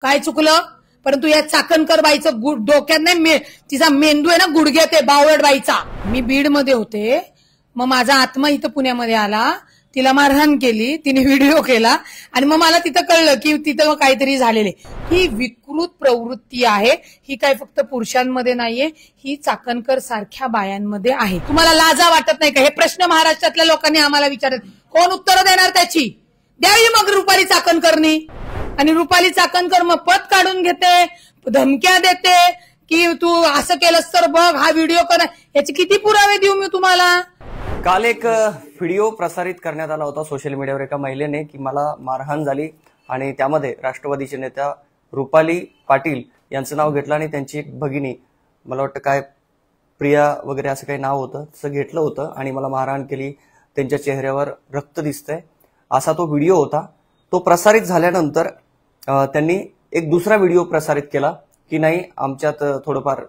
काय चुकलं? परंतु या चाकणकर बाईचं डोक्यात नाही, तिचा मेंदू आहे ना गुडघ्यात आहे, बावळट बाईचा. मी बीड मध्ये होते, मग माझा आत्मा इथं पुण्यामध्ये आला, तिला मारहाण केली, तिने व्हिडिओ केला आणि मग मला तिथं कळलं की तिथं काहीतरी झालेले. ही विकृत प्रवृत्ती आहे. ही काय फक्त पुरुषांमध्ये नाहीये, ही चाकणकर सारख्या बायांमध्ये आहे. तुम्हाला लाजा वाटत नाही का? हे प्रश्न महाराष्ट्रातल्या लोकांनी आम्हाला विचारत, कोण उत्तरं देणार त्याची? द्यावी मग रुपाली चाकणकरनी. आणि रुपाली चाकणकर मग पद काढून घेते, धमक्या देते की तू असं केलंस तर बघ, हा व्हिडिओ कर. याचे किती पुरावे देऊ मी तुम्हाला? काल एक व्हिडिओ प्रसारित करण्यात आला होता सोशल मीडियावर एका महिलेने की मला मारहाण झाली आणि त्यामध्ये राष्ट्रवादीचे नेत्या रुपाली पाटील यांचं नाव घेतलं आणि त्यांची एक भगिनी, मला वाटतं काय प्रिया वगैरे असं काही नाव होतं, तसं घेतलं होतं आणि मला मारहाण केली, त्यांच्या चेहऱ्यावर रक्त दिसतंय, असा तो व्हिडिओ होता. तो प्रसारित झाल्यानंतर त्यांनी एक दुसरा व्हिडिओ प्रसारित केला की नाही, आमच्यात थोडंफार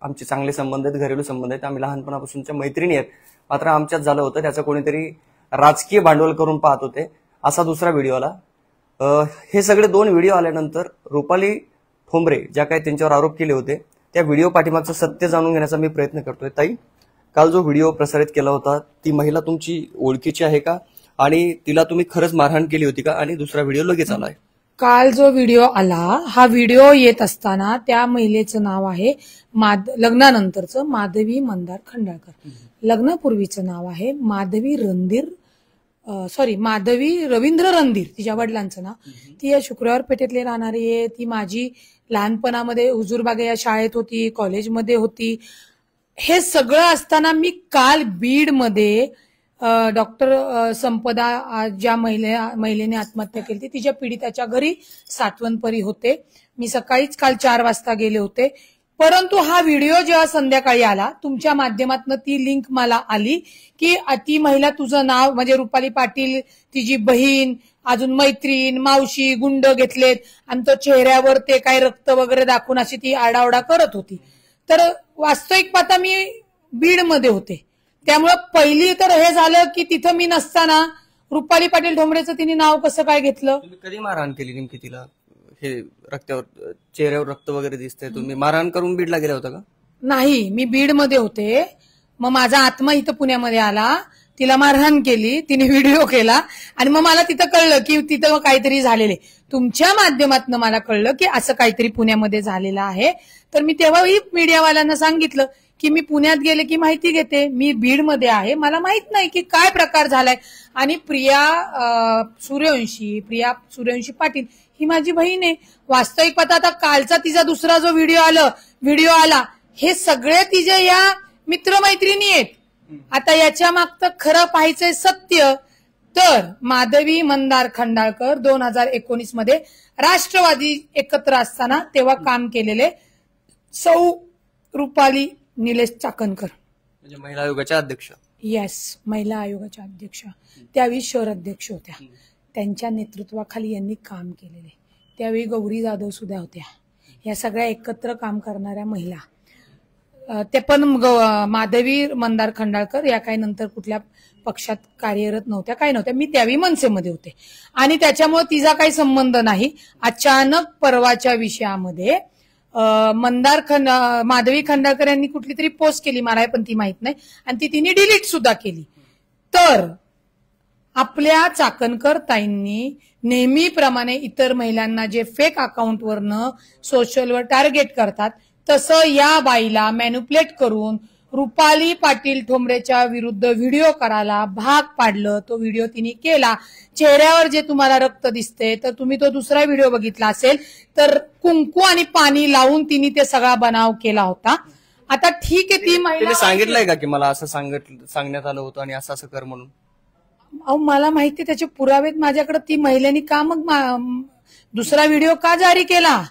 आमचे चांगले संबंध आहेत, घरेलू संबंध आहेत, आम्ही लहानपणापासूनच्या मैत्रिणी आहेत, मात्र आमच्यात झालं होतं त्याचं कोणीतरी राजकीय भांडवल करून पाहत होते, असा दुसरा व्हिडिओ आला. हे सगळे दोन व्हिडिओ आल्यानंतर रुपाली ठोंबरे ज्या काही त्यांच्यावर आरोप केले होते त्या व्हिडिओ पाठीमागचं सत्य जाणून घेण्याचा मी प्रयत्न करतोय. ताई, काल जो व्हिडिओ प्रसारित केला होता ती महिला तुमची ओळखीची आहे का आणि तिला तुम्ही खरंच मारहाण केली होती का? आणि दुसरा व्हिडिओ लगेच आलाय. काल जो व्हिडिओ आला, हा व्हिडिओ येत असताना त्या महिलेचं नाव आहे लग्नानंतरचं माधवी मंदार खंडाळकर. लग्नापूर्वीचं नाव आहे माधवी रवींद्र रणधीर, तिच्या वडिलांचं नाव. ती या शुक्रवार पेठेतले राहणारी आहे. ती माझी लहानपणामध्ये हुजूरबाग या शाळेत होती, कॉलेजमध्ये होती. हे सगळं असताना मी काल बीडमध्ये डॉक्टर संपदा ज्या महिलेने आत्महत्या केली तिच्या पीडिताच्या घरी सातवनपरी होते. मी सकाळीच काल 4 वाजता गेले होते. परंतु हा व्हिडिओ जेव्हा संध्याकाळी आला, तुमच्या माध्यमातून ती लिंक मला आली की ती महिला, तुझं नाव म्हणजे रुपाली पाटील, तिची बहीण, अजून मैत्रीण, मावशी, गुंड घेतलेत आणि तो चेहऱ्यावर ते काय रक्त वगैरे दाखवून अशी ती आरडाओरडा करत होती. तर वास्तविक पाहता मी बीडमध्ये होते, त्यामुळे पहिली तर हे झालं की तिथं मी नसताना रुपाली पाटील ठोंबरेचं तिने नाव कसं काय घेतलं? तुम्ही कधी मारहाण केली नेमकी तिला? हे रक्तावर, चेहऱ्यावर रक्त वगैरे दिसतंय, तुम्ही मारहाण करून बीडला गेला होता का? नाही, मी बीडमध्ये होते, मग माझा आत्मा इथं पुण्यामध्ये आला, तिला मारहाण केली, तिने व्हिडिओ केला आणि मग मला तिथं कळलं की तिथं काहीतरी झालेले. तुमच्या माध्यमातून मला कळलं की असं काहीतरी पुण्यामध्ये झालेलं आहे. तर मी तेव्हाही मीडियावाल्यांना सांगितलं की मी पुण्यात गेले की माहिती घेते, मी बीडमध्ये आहे, मला माहित नाही की काय प्रकार झालाय. आणि प्रिया सूर्यवंशी पाटील ही माझी बहीण आहे. वास्तविक पाहता आता कालचा तिचा दुसरा जो व्हिडिओ आला, हे सगळे तिचे या मित्रमैत्रिणी आहेत. आता याच्या मागचं खरं पाहायचंय सत्य तर माधवी मंदार खंडाळकर 2019 मध्ये राष्ट्रवादी एकत्र असताना तेव्हा काम केलेले सौ रुपाली निलेश चाकणकर, म्हणजे महिला आयोगाच्या अध्यक्ष. येस, महिला आयोगाच्या अध्यक्ष, त्यावेळी शहर अध्यक्ष होत्या. त्यांच्या नेतृत्वाखाली यांनी काम केलेले. त्यावेळी गौरी जाधव सुद्धा होत्या. या सगळ्या एकत्र काम करणाऱ्या महिला. ते पण माधवी मंदार खंडाळकर या काही नंतर कुठल्या पक्षात कार्यरत नव्हत्या, काही नव्हत्या. मी त्यावेळी मनसेमध्ये होते आणि त्याच्यामुळे तिचा काही संबंध नाही. अचानक परवाच्या विषयामध्ये माधवी खंडाळकर यांनी कुठली तरी पोस्ट केली, मला पण ती माहित नाही, आणि तिने डिलीट सुद्धा केली. तर आपल्या चाकणकर ताईंनी नेहमीप्रमाणे इतर महिलांना जे फेक अकाउंटवरनं सोशलवर टार्गेट करतात तसं या बाईला मॅन्युप्लेट करून रुपाली पाटील ठोंबरेच्या विरुद्ध व्हिडिओ करायला भाग पाडलं. तो व्हिडिओ तिने केला. चेहऱ्यावर जे तुम्हाला रक्त दिसते, तर तुम्ही तो दुसरा व्हिडिओ बघितला असेल तर कुंकू आणि पाणी लावून तिने ते सगळा बनाव केला होता. आता ठीक आहे, ती महिला सांगितलंय का की मला असं सांगण्यात आलं होतं आणि असं कर म्हणून? अहो, मला माहिती, त्याचे पुरावेत माझ्याकडे. ती महिलेनी का मग दुसरा व्हिडिओ का जारी केला?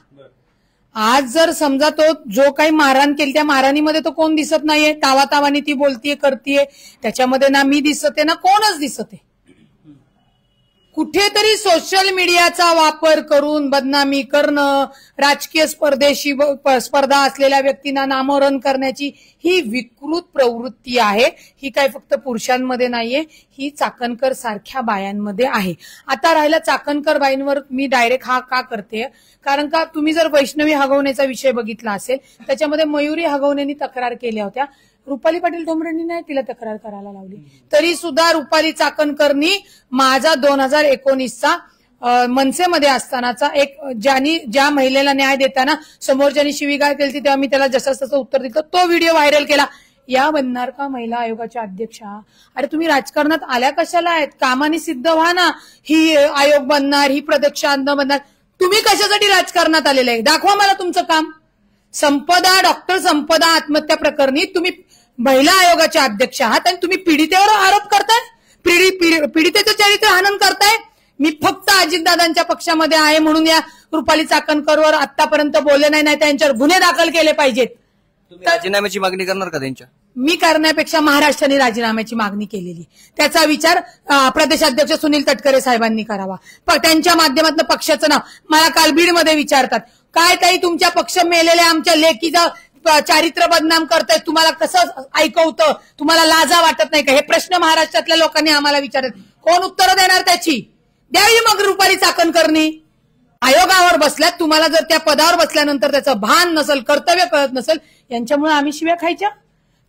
आज जर समजा तो जो काही मारहाण केली त्या मारहाणीमध्ये तो कोण दिसत नाहीये, तावातावानी ती बोलतीये करतीये, त्याच्यामध्ये ना मी दिसते ना कोणच दिसते. कुठेतरी सोशल मीडियाचा वापर करून बदनामी करणं, राजकीय स्पर्धा असलेल्या व्यक्तींना नामोहरण करण्याची ही विकृत प्रवृत्ती आहे. ही काय फक्त पुरुषांमध्ये नाहीये, ही चाकणकर सारख्या बायांमध्ये आहे. आता राहिला चाकणकर बाईंवर मी डायरेक्ट हा का करते, कारण का तुम्ही जर वैष्णवी हगवण्याचा विषय बघितला असेल त्याच्यामध्ये मयुरी हगवणेंनी तक्रार केल्या होत्या. रुपाली पाटील ठोंबरेंनी नाही तिला तक्रार करायला लावली. तरी सुद्धा रुपाली चाकणकरनी माझा 2019चा मनसेमध्ये असतानाचा एक ज्या महिलेला न्याय देताना समोरच्यानी शिवीगाळ केली तेव्हा मी त्याला जसं तसं उत्तर दिलं, तो व्हिडिओ व्हायरल केला. या बनणार का महिला आयोगाच्या अध्यक्षा? अरे तुम्ही राजकारणात आल्या कशाला आहेत? कामाने सिद्ध व्हा ना. ही आयोग बनणार, ही प्रदक्षा बनणार. तुम्ही कशासाठी राजकारणात आलेले आहे? दाखवा मला तुमचं काम. डॉक्टर संपदा आत्महत्या प्रकरणी तुम्ही महिला आयोगाच्या अध्यक्ष आहात आणि तुम्ही पीडितेवर आरोप करताय, पीडितेचं चारित्र्य हनन करताय. मी फक्त अजितदादांच्या पक्षामध्ये आहे म्हणून या रुपाली चाकणकरवर आतापर्यंत बोलले नाही, त्यांच्यावर गुन्हे दाखल केले पाहिजेत. राजीनाम्याची मागणी करणार का त्यांच्या? मी करण्यापेक्षा महाराष्ट्राने राजीनाम्याची मागणी केलेली. त्याचा विचार प्रदेशाध्यक्ष सुनील तटकरे साहेबांनी करावा. त्यांच्या माध्यमातून पक्षाचं नाव मला काल बीडमध्ये विचारतात, काय ताई तुमच्या पक्ष मेलेल्या आमच्या लेकीचं चारित्र्य बदनाम करताय, तुम्हाला कसं ऐकवतं, तुम्हाला लाजा वाटत नाही का? हे प्रश्न महाराष्ट्रातल्या लोकांनी आम्हाला विचारत. कोण उत्तरं देणार त्याची? द्यावी मग रुपाली चाकणकरनी. आयोगावर बसल्यात, तुम्हाला जर त्या पदावर बसल्यानंतर त्याचं भान नसेल, कर्तव्य कळत नसेल, यांच्यामुळे आम्ही शिव्या खायच्या?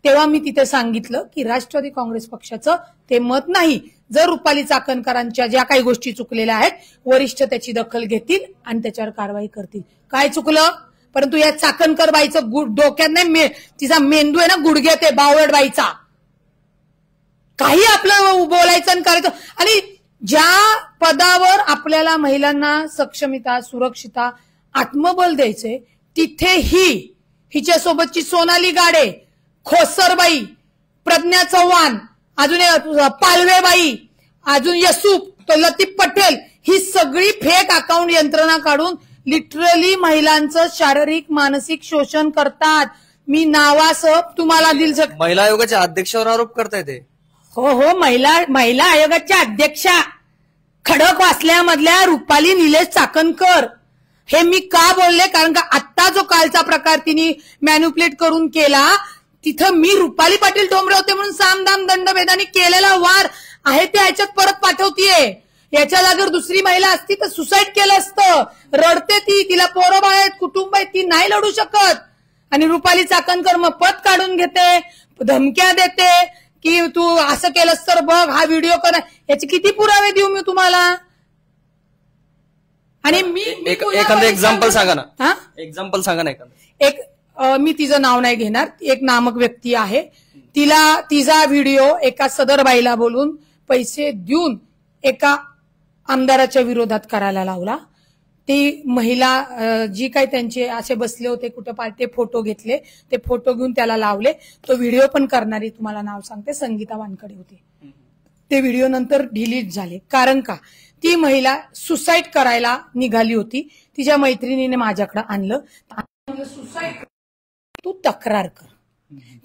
तेव्हा मी तिथे सांगितलं की राष्ट्रवादी काँग्रेस पक्षाचं ते मत नाही. जर रुपाली चाकणकरांच्या ज्या काही गोष्टी चुकलेल्या आहेत, वरिष्ठ त्याची दखल घेतील आणि त्याच्यावर कारवाई करतील. काय चुकलं? परंतु या चाकणकर बाईचं डोक्यात नाही, तिचा मेंदू आहे ना गुडघ्यात आहे, बावळट बाईचा. काही आपलं बोलायचं आणि करायचं. आणि ज्या पदावर आपल्याला महिलांना सक्षमिता, सुरक्षिता, आत्मबल द्यायचे, तिथे हिच्यासोबतची सोनाली गाडे, खोसरबाई, प्रज्ञा चव्हाण, अजून पालवेबाई, अजून यसूप, लतीफ पटेल, ही सगळी फेक अकाउंट यंत्रणा काढून लिटरली महिलांचं शारीरिक मानसिक शोषण करतात. मी नावासह तुम्हाला दिल. महिला आयोगाच्या अध्यक्षावर आरोप करताय ते? हो, महिला आयोगाच्या अध्यक्षा खडकवासल्यामधल्या रुपाली निलेश चाकणकर. हे मी का बोलले? कारण का आत्ता जो कालचा प्रकार तिने मॅन्युप्लेट करून केला, तिथं मी रुपाली पाटील ठोंबरे होते म्हणून सामदाम दंडभेदाने केलेला वार आहे ते ह्याच्यात परत पाठवतीये. याच्या जागेवर दुसरी महिला असती तर सुसाईड केलं असतं. रडते ती, तिला पोरं बाळ आहेत, कुटुंब आहेत, ती नाही लढू शकत. आणि रुपाली चाकणकर मग पद काढून घेते, धमक्या देते की तू असं केलंस तर बघ, हा व्हिडिओ कर. याचे किती पुरावे देऊ मी तुम्हाला? आणि मी एखादं एक्झाम्पल सांगा ना. एक्झाम्पल सांगा ना एखादं. मी तिचं नाव नाही घेणार. एक नामक व्यक्ती आहे, तिचा व्हिडिओ एका सदर बाईला बोलून पैसे देऊन एका आमदाराच्या विरोधात करायला लावला. ती महिला जी काही त्यांचे असे बसले होते कुठं ते फोटो घेतले, ते फोटो घेऊन त्याला लावले. तो व्हिडिओ पण करणारी तुम्हाला नाव सांगते, संगीता वानकडे होती. ते व्हिडिओ नंतर डिलीट झाले. कारण का? ती महिला सुसाईड करायला निघाली होती. तिच्या मैत्रिणीने माझ्याकडे आणलं, सुसाईड तू तक्रार कर.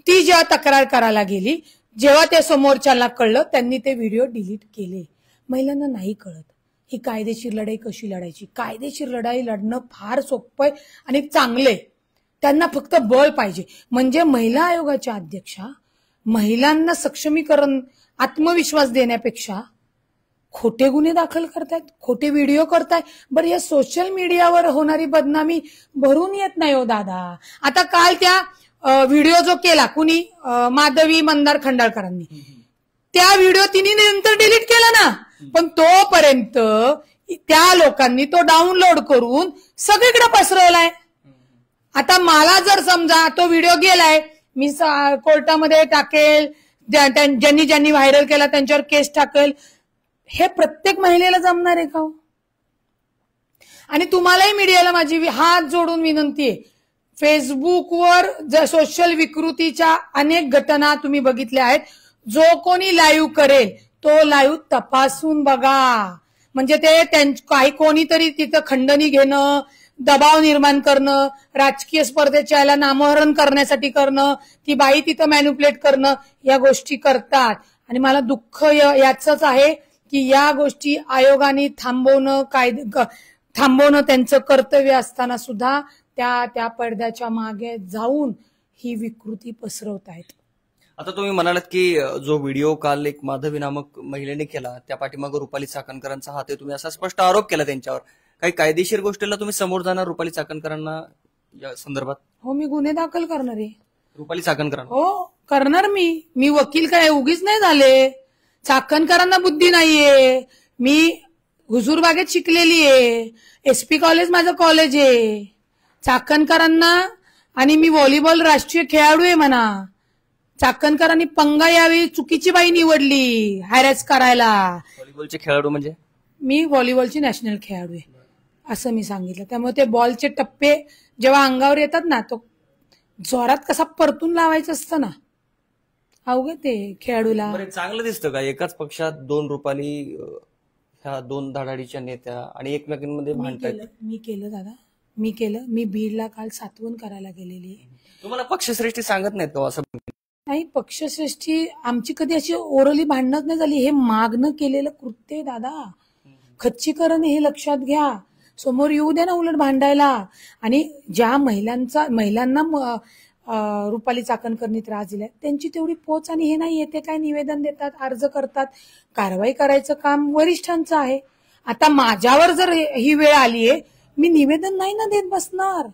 ती जेव्हा तक्रार करायला गेली, जेव्हा त्या समोरच्याला कळलं, त्यांनी ते व्हिडिओ डिलीट केले. महिलांना नाही कळत ही कायदेशीर लढाई कशी लढायची. कायदेशीर लढाई लढणं फार सोपं आहे आणि चांगलंय. त्यांना फक्त बळ पाहिजे. म्हणजे महिला आयोगाच्या अध्यक्षा महिलांना सक्षमीकरण, आत्मविश्वास देण्यापेक्षा खोटे गुन्हे दाखल करतायत, खोटे व्हिडिओ करतायत. बरं, या सोशल मीडियावर होणारी बदनामी भरून येत नाही हो दादा. आता काल त्या व्हिडिओ जो केला कुणी, माधवी मंदार खंडाळकरांनी, त्या व्हिडिओ तिने नंतर डिलीट केला ना, पण तोपर्यंत त्या लोकांनी तो डाउनलोड करून सगळीकडे पसरवलाय. आता मला जर समजा तो व्हिडिओ गेलाय, मी कोर्टामध्ये टाकेल, ज्यांनी व्हायरल केला त्यांच्यावर केस टाकेल. हे प्रत्येक महिलेला जमणार आहे का? आणि तुम्हालाही मीडियाला माझी हात जोडून विनंती आहे, फेसबुकवर सोशल विकृतीच्या अनेक घटना तुम्ही बघितल्या आहेत. जो कोणी लाईव्ह करेल तो लाईव्ह तपासून बघा. म्हणजे ते काही कोणीतरी तिथं खंडणी घेणं, दबाव निर्माण करणं, राजकीय स्पर्धेच्या याला नामोहरण करण्यासाठी करणं, ती बाई तिथं मॅन्युप्लेट करणं, या गोष्टी करतात. आणि मला दुःख याचंच आहे की या गोष्टी आयोगाने थांबवणं त्यांचं कर्तव्य असताना सुद्धा त्या पडद्याच्या मागे जाऊन ही विकृती पसरवतायत. आता तुम्ही म्हणालात की जो व्हिडिओ काल एक माधवी नामक महिलेने केला त्या पाठीमागे रुपाली चाकणकरांचा हात आहे, तुम्ही असा स्पष्ट आरोप केला त्यांच्यावर. काही कायदेशीर गोष्टीला तुम्ही समोर जाणार रुपाली चाकणकरांना या संदर्भात? हो, मी गुन्हे दाखल करणार आहे. रुपाली चाकणकरांना हो करणार. मी वकील काय उगीच नाही झाले. चाकणकरांना बुद्धी नाहीये. मी हुजूरबागेत शिकलेली आहे. SP कॉलेज माझं कॉलेज आहे. चाकणकरांना आणि मी व्हॉलीबॉल राष्ट्रीय खेळाडू आहे म्हणा. चाकणकरांनी पंगा यावेळी चुकीची बाई निवडली हॅरेस करायला. व्हॉलीबॉलचे खेळाडू म्हणजे? मी व्हॉलीबॉलची नॅशनल खेळाडू आहे असं मी सांगितलं. त्यामुळे ते बॉलचे टप्पे जेव्हा अंगावर येतात ना, तो जोरात कसा परतून लावायचं असतं ना, अवघड ते खेळाडूला. चांगलं दिसतं का एकाच पक्षात दोन रुपाली, ह्या दोन धडाडीच्या नेत्या आणि एकमेकांमध्ये भांडतात? मी केलं दादा, मी केलं. मी बीडला काल सातवण करायला गेलेली आहे. तुम्हाला पक्षश्रेष्ठी सांगत नाहीत का असं? नाही, पक्षश्रेष्ठी आमची कधी अशी ओरली भांडणच नाही झाली. हे मागणं केलेलं कृत्य दादा, खच्चीकरण हे लक्षात घ्या. समोर येऊ द्या ना उलट भांडायला. आणि ज्या महिलांना रुपाली चाकणकरनी त्रास दिलाय त्यांची तेवढी पोच आणि हे नाही. ते काय निवेदन देतात, अर्ज करतात, कारवाई करायचं काम वरिष्ठांचं आहे. आता माझ्यावर जर ही वेळ आलीये, मी निवेदन नाही ना देत बसणार.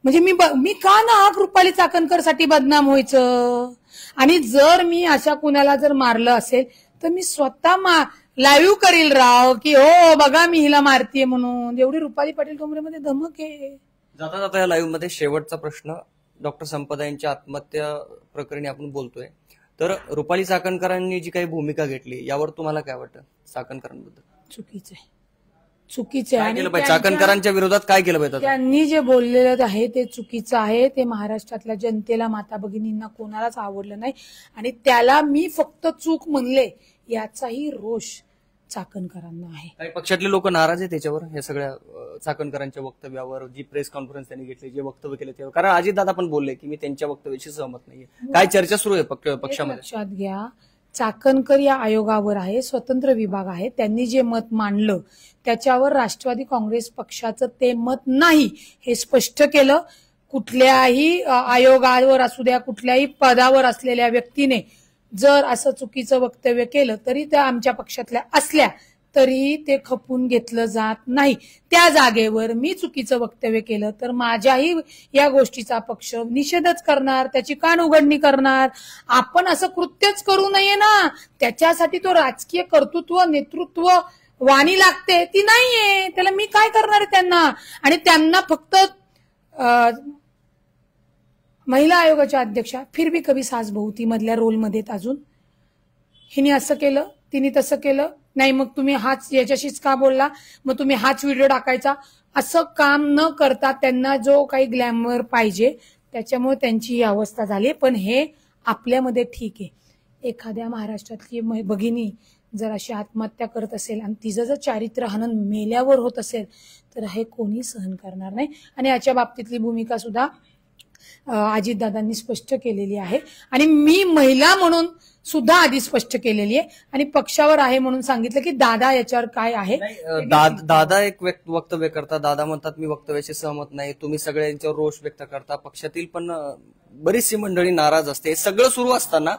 म्हणजे मी का ना रुपाली चाकणकर साठी बदनाम व्हायचं. आणि जर मी अशा कुणाला जर मारलं असेल तर मी स्वतः लाईव्ह करील राव की हो बघा मी हिला मारतीये म्हणून. एवढी रुपाली पाटील ठोंबरेमध्ये धमक आहे. जाता जाता या लाईव्ह मध्ये शेवटचा प्रश्न, डॉक्टर संपदा यांच्या आत्महत्या प्रकरणी आपण बोलतोय, तर रुपाली चाकणकरांनी जी काही भूमिका घेतली यावर तुम्हाला काय वाटतं चाकणकरांबद्दल? चुकीचं आहे, चुकीचं आहे. आणि चाकणकरांच्या विरोधात काय केलं पाहिजे? त्यांनी जे बोललेलं आहे ते चुकीचं आहे. ते महाराष्ट्रातल्या जनतेला, माता भगिनींना कोणालाच आवडलं नाही. आणि त्याला मी फक्त चूक म्हणले याचाही रोष चाकणकरांना आहे. काही पक्षातले लोक नाराज आहे त्याच्यावर, या सगळ्या चाकणकरांच्या वक्तव्यावर, जी प्रेस कॉन्फरन्स त्यांनी घेतली, जे वक्तव्य केलं त्यावर. कारण अजितदादा पण बोलले की मी त्यांच्या वक्तव्याशी सहमत नाहीये. काय चर्चा सुरू आहे पक्षामध्ये? लक्षात घ्या, चाकणकर या आयोगावर आहे, स्वतंत्र विभाग आहे. त्यांनी जे मत मांडलं त्याच्यावर राष्ट्रवादी काँग्रेस पक्षाचं ते मत नाही हे स्पष्ट केलं. कुठल्याही आयोगावर असू द्या, कुठल्याही पदावर असलेल्या व्यक्तीने जर असं चुकीचं वक्तव्य केलं तरी त्या आमच्या पक्षातल्या असल्या तरी ते खपून घेतलं जात नाही. त्या जागेवर मी चुकीचं वक्तव्य केलं तर माझ्याही या गोष्टीचा पक्ष निषेधच करणार, त्याची कान उघडणी करणार. आपण असं कृत्यच करू नये ना. त्याच्यासाठी तो राजकीय कर्तृत्व, नेतृत्व वाणी लागते ती नाहीये. त्याला मी काय करणार आहे त्यांना? आणि त्यांना फक्त महिला आयोगाच्या अध्यक्षा फिर भी कभी सास बहुती मधल्या रोलमध्ये अजून हिने असं केलं, तिने तसं केलं, नाही मग तुम्ही हाच याच्याशीच का बोलला, मग तुम्ही हाच व्हिडिओ टाकायचा, असं काम न करता त्यांना जो काही ग्लॅमर पाहिजे त्याच्यामुळे त्यांची ही अवस्था झाली. पण हे आपल्यामध्ये ठीक आहे. एखाद्या महाराष्ट्रातली भगिनी जर अशी आत्महत्या करत असेल आणि तिचं जर चारित्र्य हनन मेल्यावर होत असेल तर हे कोणी सहन करणार नाही. आणि याच्या बाबतीतली भूमिका सुद्धा अजितदादांनी स्पष्ट केलेली आहे. आणि मी महिला म्हणून सुद्धा आधी स्पष्ट केलेली आहे आणि पक्षावर आहे म्हणून सांगितलं की दादा याच्यावर काय आहे. दादा एक वक्तव्य करतात, दादा म्हणतात मी वक्तव्याशी सहमत नाही, तुम्ही सगळ्यांच्यावर रोष व्यक्त करता, पक्षातील पण बरीचशी मंडळी नाराज असते. सगळं सुरू असताना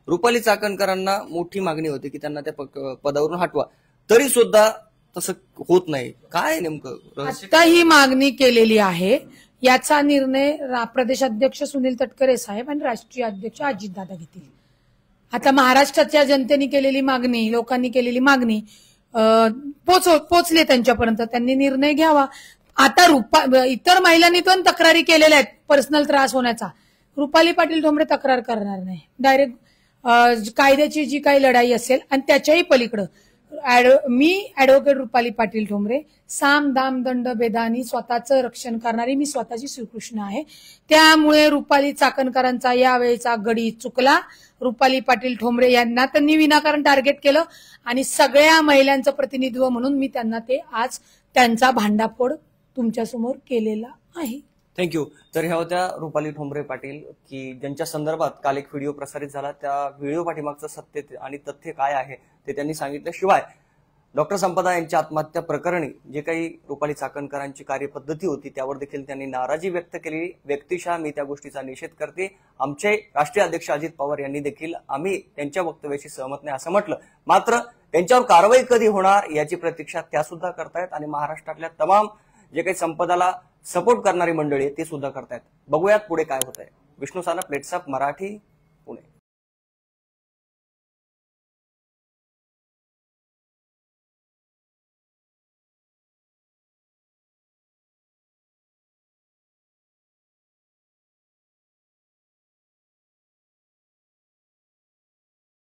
रुपाली चाकणकरांना मोठी मागणी होती की त्यांना त्या पदावरून हटवा, तरी सुद्धा तसं होत नाही. काय नेमकं आता ही मागणी केलेली आहे, याचा निर्णय प्रदेशाध्यक्ष सुनील तटकरे साहेब आणि राष्ट्रीय अध्यक्ष अजितदादा घेतील. आता महाराष्ट्राच्या जनतेने केलेली मागणी, लोकांनी केलेली मागणी पोचले त्यांच्यापर्यंत, त्यांनी निर्णय घ्यावा. आता इतर महिलांनी पण तक्रारी केलेल्या आहेत पर्सनल त्रास होण्याचा. रुपाली पाटील ठोंबरे तक्रार करणार नाही. डायरेक्ट कायद्याची जी काही लढाई असेल आणि त्याच्याही पलीकडं मी ऍडव्होकेट रुपाली पाटील ठोंबरे साम दाम दंड भेदानी स्वतःचं रक्षण करणारी मी स्वतःची श्रीकृष्ण आहे. त्यामुळे रुपाली चाकणकरांचा यावेळेचा गडी चुकला. रुपाली पाटील ठोंबरे यांना त्यांनी विनाकारण टार्गेट केलं आणि सगळ्या महिलांचं प्रतिनिधित्व म्हणून मी त्यांना ते आज त्यांचा भांडाफोड तुमच्यासमोर केलेला आहे. थँक्यू. तर ह्या होत्या रुपाली ठोंबरे पाटील की ज्यांच्या संदर्भात काल एक व्हिडिओ प्रसारित झाला. त्या व्हिडिओ पाठीमागचं सत्य आणि तथ्य काय आहे ते त्यांनी सांगितलं. शिवाय डॉक्टर संपदा यांच्या आत्महत्या प्रकरणी जे काही रुपाली चाकणकरांची कार्यपद्धती होती त्यावर देखील त्यांनी नाराजी व्यक्त केली. व्यक्तिशः मी त्या गोष्टीचा निषेध करते. आमचे राष्ट्रीय अध्यक्ष अजित पवार यांनी देखील आम्ही त्यांच्या वक्तव्याशी सहमत नाही असं म्हटलं. मात्र त्यांच्यावर कारवाई कधी होणार याची प्रतीक्षा त्या सुद्धा करतायत आणि महाराष्ट्रातल्या तमाम जे काही संपदाला सपोर्ट करणारी मंडळी आहे ते सुद्धा करतायत. बघूयात पुढे काय होत आहे. विष्णू सानप, प्लेट्सअप मराठी.